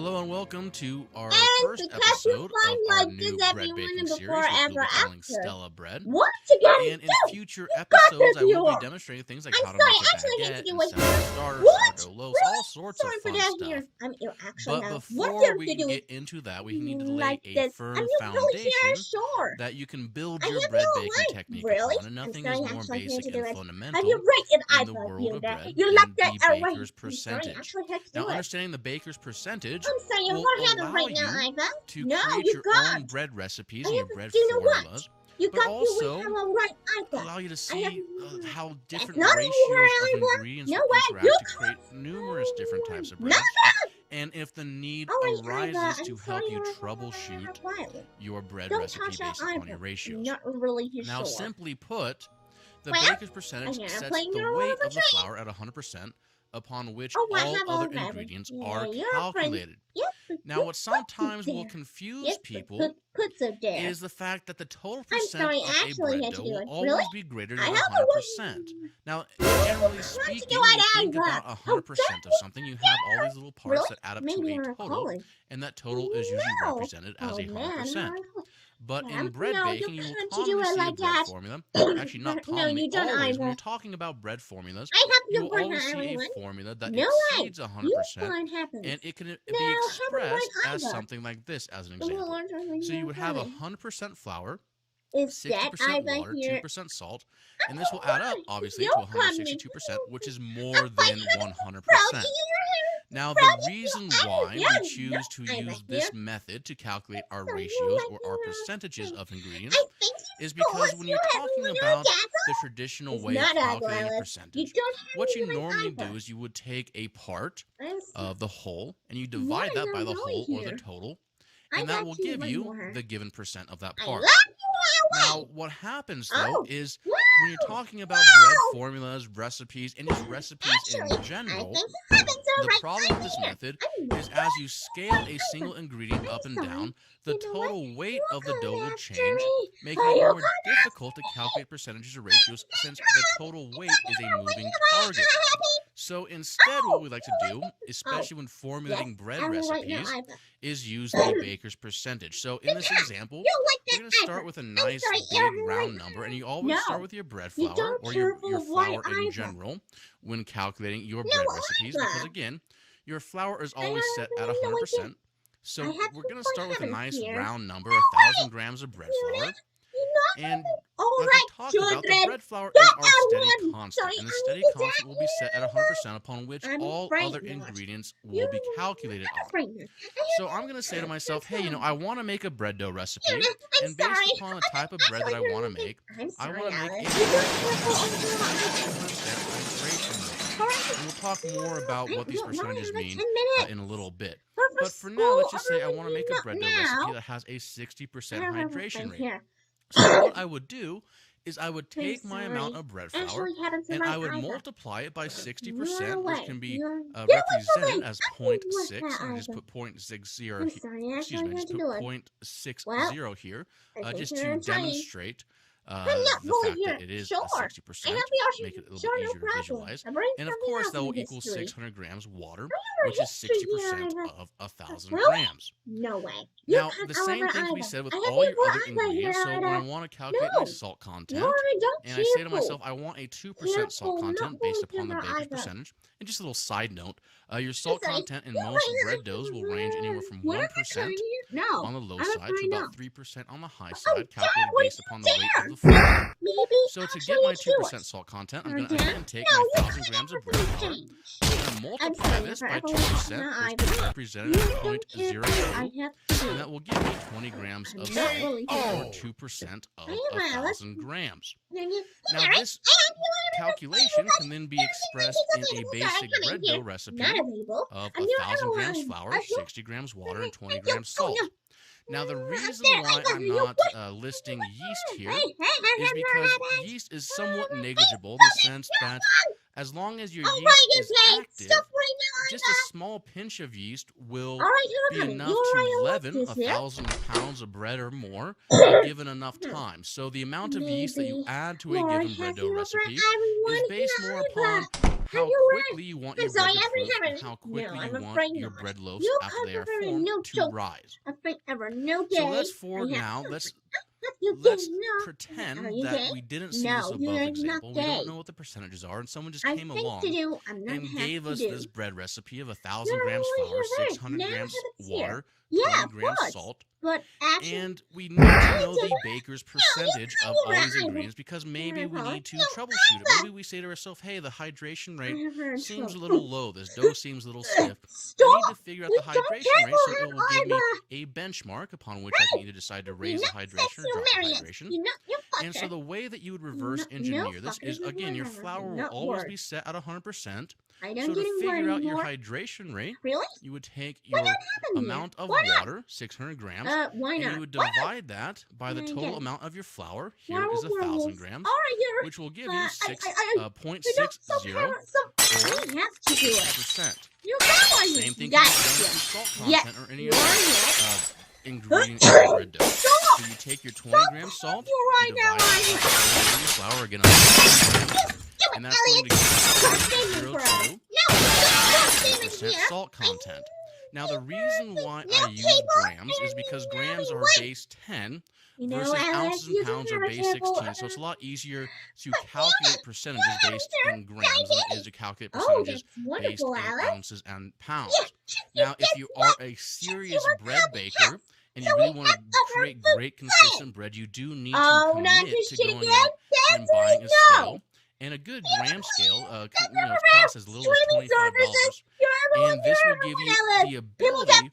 Hello and welcome to our And first because you episode find of our like new this bread everyone baking in series, before, which we'll ever, be calling after. Stella Bread. What you gotta And in do? future You got episodes, the I will be viewer. demonstrating things like I'm how to sorry, make a actually I need to baguette do and what sourdough here. starter, What? sourdough loaves, Really? all sorts of Sorry for fun that stuff. here. You actually But have what before you're we to can do get into that, we need to lay like a this. firm You really here? foundation Sure. that you can build I your have bread no baking life. technique Really? upon, and I'm nothing sorry, is more actually here basic to do and it. Have fundamental you right in the an iPad world view of there? bread You than left that the right. baker's I'm sorry, percentage. actually have to Now, do it. understanding the baker's percentage I'm sorry, I'm will gonna have it allow right now, you Iva. to No, create you your own can't. bread recipes I and your have bread do you know what? formulas, You but got you also have a right iPad. allow you to I have see how that's different not ratios of Iva. ingredients No will way. You interact to create can't. numerous different types of No, breads. no. And if the need All right, Iva. arises I'm to sorry, help you you're troubleshoot quietly. your bread Don't recipe touch that based upon your iPad. ratios. Not really Now, sure. simply put, the Well, baker's percentage I'm sets playing the your weight little of the tree. flour at 100%, upon which Oh, I all have other all that. ingredients Yeah, are you're a friend. calculated. Yep. Now, what sometimes will confuse Yes, people put so there. is the fact that the total I'm percent sorry, of a actually bread had to dough do will it. always Really? be greater I than have 100%. Now, generally speaking, you think about 100% of something, you have all these little parts Really? that add up Maybe to a you're total, calling. and that total is usually No. represented as a Oh, man. 100%. But Yeah, in bread no, baking, you you will can't do commonly it see a like bread that. formula. Actually, not No, commonly, you don't always. When either. you're talking about bread formulas, I have you to will bring always see a everyone. formula that No way. exceeds You 100%, find happens. and it can No, be haven't expressed right as either. something like this, as an example. So you would have 100% flour, Is that 60% Iva water, here? 2% salt, and this will add up, obviously, to You're coming. 162%, which is more than 100%. Now, the Proud reason you. why Yeah, we choose to Iva use here. this method to calculate our So you ratios like or our your- percentages of ingredients I think is because when you're talking about the traditional It's way of not calculating a Iva. You percentage, don't have what to you do it normally either. do is you would take a part I'm of the whole and you divide that by the whole or the total, and that will give you the given percent of that I part. love you, Now, what happens, though, Oh, is wow. when you're talking about bread formulas, recipes, and just recipes Actually, in general, the the problem with this method is as you scale a single ingredient up and down, the total weight of the dough will change, making it more difficult to calculate percentages or ratios since the total weight is a moving target. So instead, what we like to do, especially when formulating bread recipes, is use the baker's percentage. So in this example, we're going to start with a nice big round number, and you always start with your bread flour or your flour in general when calculating your bread recipes, because again, your flour is always set at 100%. So we're going to start with a nice round number, 1,000 grams of bread flour. And like we talked about, the bread flour is our steady constant, and the steady constant will be set at 100%, upon which all other ingredients will be calculated on. So I'm going to say to myself, hey, I want to make a bread dough recipe, and based upon the type of bread that I want to make, I want to make a 60% hydration rate. And we'll talk more about what these percentages mean in a little bit. But for now, let's just say I want to make a bread dough recipe that has a 60% hydration rate. So what I would do is I would take my amount of bread flour and I would multiply it by 60%, which can be represented as 0.6. And I just put 0.60 here. Excuse me, just put 0.60 here, just to demonstrate the fact that it is 60%, make it a little bit easier to visualize. And of course, that will equal 600 grams water, which is 60% of 1,000 grams. No way. Now, the same thing can be said with all your other ingredients. So when I want to calculate my salt content, and I say to myself, I want a 2% salt content based upon the baker's percentage. And just a little side note, your salt content in most bread doughs will range anywhere from 1% on the low side to about 3% on the high side, calculated based upon the weight of the flour. So to get my 2% salt content, I'm going to again take my 1,000 grams of bread flour. I'm going to multiply this by 2%, which is represented as 0.02, and that will give me 20 grams of salt, or 2% of 1,000 grams. Now, this calculation can then be expressed in a basic bread dough recipe of 1,000 grams flour, 60 grams water, and 20 grams salt. Now, the reason why I'm not listing yeast here is because yeast is somewhat negligible in the sense that as long as your yeast is active, just a small pinch of yeast will be enough to leaven 1,000 pounds of bread or more given enough time. So the amount of yeast that you add to a given bread dough recipe is based more upon how quickly you want your bread to proof and how quickly you want your bread loaves after they are formed to rise. So let's pretend that we didn't see this above example. We don't know what the percentages are, and someone just came along and gave us this bread recipe of 1,000 grams flour, 600 grams water, 20 grams salt, and we need to know the baker's percentage of all these ingredients because maybe we need to troubleshoot it. Maybe we say to ourselves, hey, the hydration rate seems a little low. This dough seems a little stiff. I need to figure out the hydration rate so it will give me a benchmark upon which I can either decide to raise the hydration or drop the hydration. And so the way that you would reverse engineer this is, again, your flour will always be set at 100%. So to figure out your hydration rate, you would take your amount of water, 600 grams, and you would divide that by the total amount of your flour. Here is 1,000 grams, which will give you 6.60 or 6%. Same thing can be done with your salt content or any other ingredient in your bread dough. So you take your 20 grams salt, you divide it by your flour again, and that's going to give you 0.02% salt content. Now, the reason why I use grams is because grams are base 10 versus ounces and pounds are base 16. So it's a lot easier to calculate percentages based in grams than it is to calculate percentages based in ounces and pounds. Now, if you are a serious bread baker and you really want to create great, consistent bread, you do need to commit to going out and buying a scale. And a good gram scale costs as little as $25. And this will give you the ability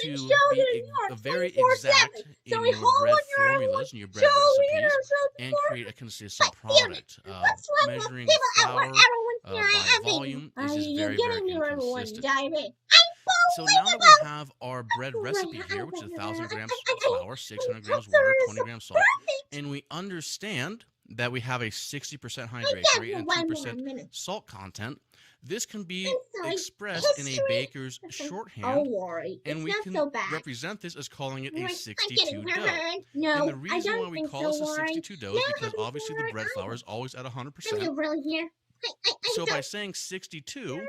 to be very exact in your bread formulas and your bread recipes and create a consistent product. Measuring flour by volume is just very, very inconsistent. So now that we have our bread recipe here, which is 1,000 grams flour, 600 grams water, 20 grams salt, and we understand that we have a 60% hydration rate and 2% salt content, this can be expressed in a baker's shorthand, and we can represent this as calling it a 62 dough. And the reason why we call this a 62 dough is because obviously the bread flour is always at 100%. So by saying 62,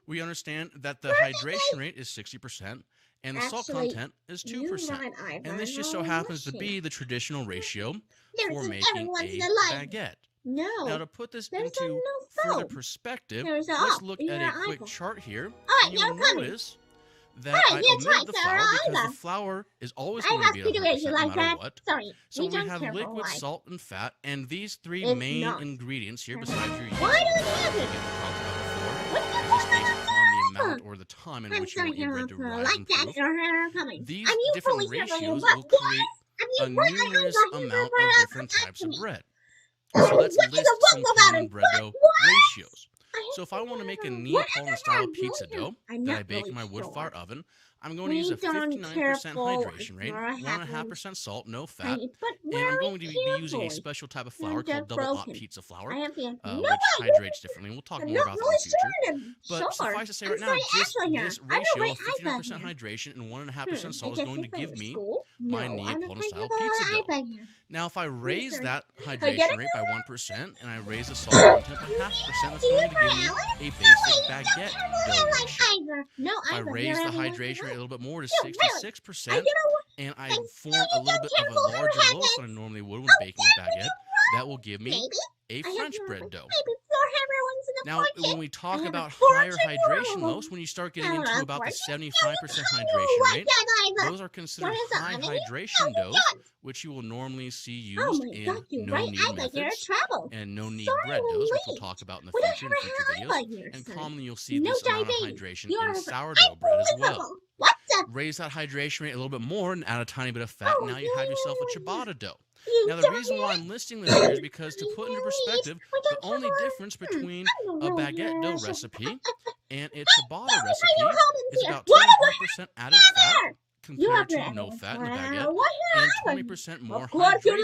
we understand that the hydration rate is 60%. And the salt content is 2%. And this just so happens to be the traditional ratio for making a baguette. Now, to put this into further perspective, let's look at a quick chart here. And you'll notice that I omitted the flour because the flour is always going to be at 100% no matter what. So we have liquid, salt, and fat. And these three main ingredients here, besides your yeast, or the time in which you want your bread to rise and proof. These different ratios will create a numerous amount of different types of bread. So let's list some common bread dough ratios. So if I want to make a Neapolitan-style pizza dough that I bake in my wood-fire oven, I'm going to use a 59% hydration rate, 1.5% salt, no fat, and I'm going to be using a special type of flour called double-hot pizza flour, which hydrates differently. We'll talk more about that in the future. But suffice to say right now, just this ratio of 59% hydration and 1.5% salt is going to give me my Neapolitan-style pizza dough. Now, if I raise that hydration rate by 1% and I raise the salt content by 0.5%, that's going to give me a basic baguette dough ratio. If I raise the hydration rate a little bit more to 66%, and I form a little bit of a larger loaf than I normally would when baking a baguette, that will give me a French bread dough. Now, when we talk about higher hydration loaves, when you start getting into about the 75% hydration rate, those are considered high hydration doughs, which you will normally see used in no-knead methods and no-knead bread doughs, which we'll talk about in the future videos. And commonly, you'll see this amount of hydration in sourdough bread as well. Raise that hydration rate a little bit more and add a tiny bit of fat, and now you have yourself a ciabatta dough. Now, the reason why I'm listing this here is because, to put into perspective, the only difference between a baguette dough recipe and a ciabatta recipe is about 25% added fat compared to no fat in the baguette and 20% more hydration.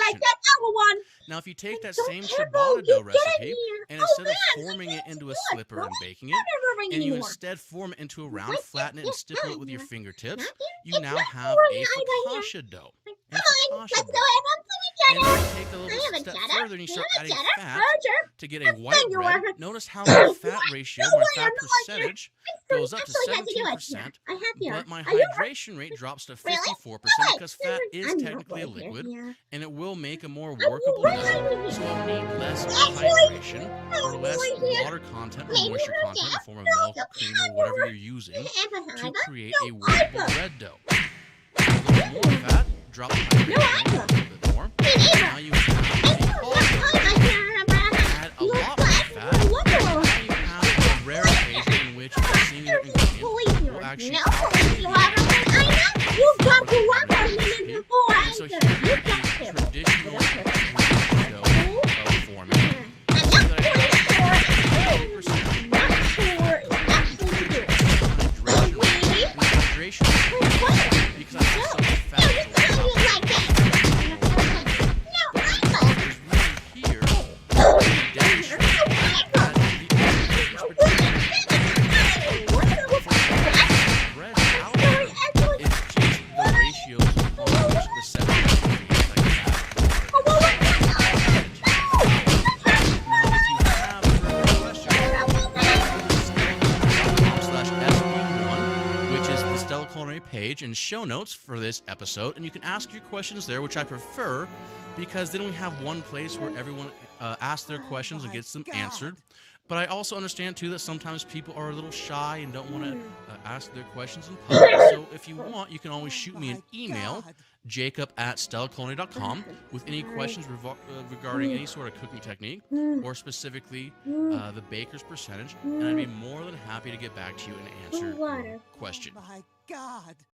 Now, if you take that same ciabatta dough recipe and instead of forming it into a slipper and baking it, and you instead form it into a round, flatten it, and stipple it with your fingertips, you now have a focaccia dough. And if you take a little step further and you start adding fat to get a white bread, notice how my fat ratio, my fat percentage, goes up to 17%, but my hydration rate drops to 54% because fat is technically a liquid, and it will make a more workable dough, so it'll need less hydration or less water content or moisture content in the form of milk, cream, or whatever you're using to create a workable bread dough. A little more fat, drop the hydration a little bit more. Now you have add a lot more fat. Now you have a rare occasion in which the singular ingredient will actually You've got to work on me before I so here is the traditional dough format. Hydration because I have so much fat. Here, bread out it's just the ratios on which the seven ingredients like that. Now, if you have further questions, Stella.com/SB1, which is the Stella Culinary page and show notes for this episode, and you can ask your questions there, which I prefer because then we have one place where everyone asks their questions and gets them answered. But I also understand too that sometimes people are a little shy and don't want to ask their questions in public. So if you want, you can always shoot me an email, jacob@stellaculinary.com, with any questions regarding any sort of cooking technique or specifically the baker's percentage, and I'd be more than happy to get back to you and answer your question. My God.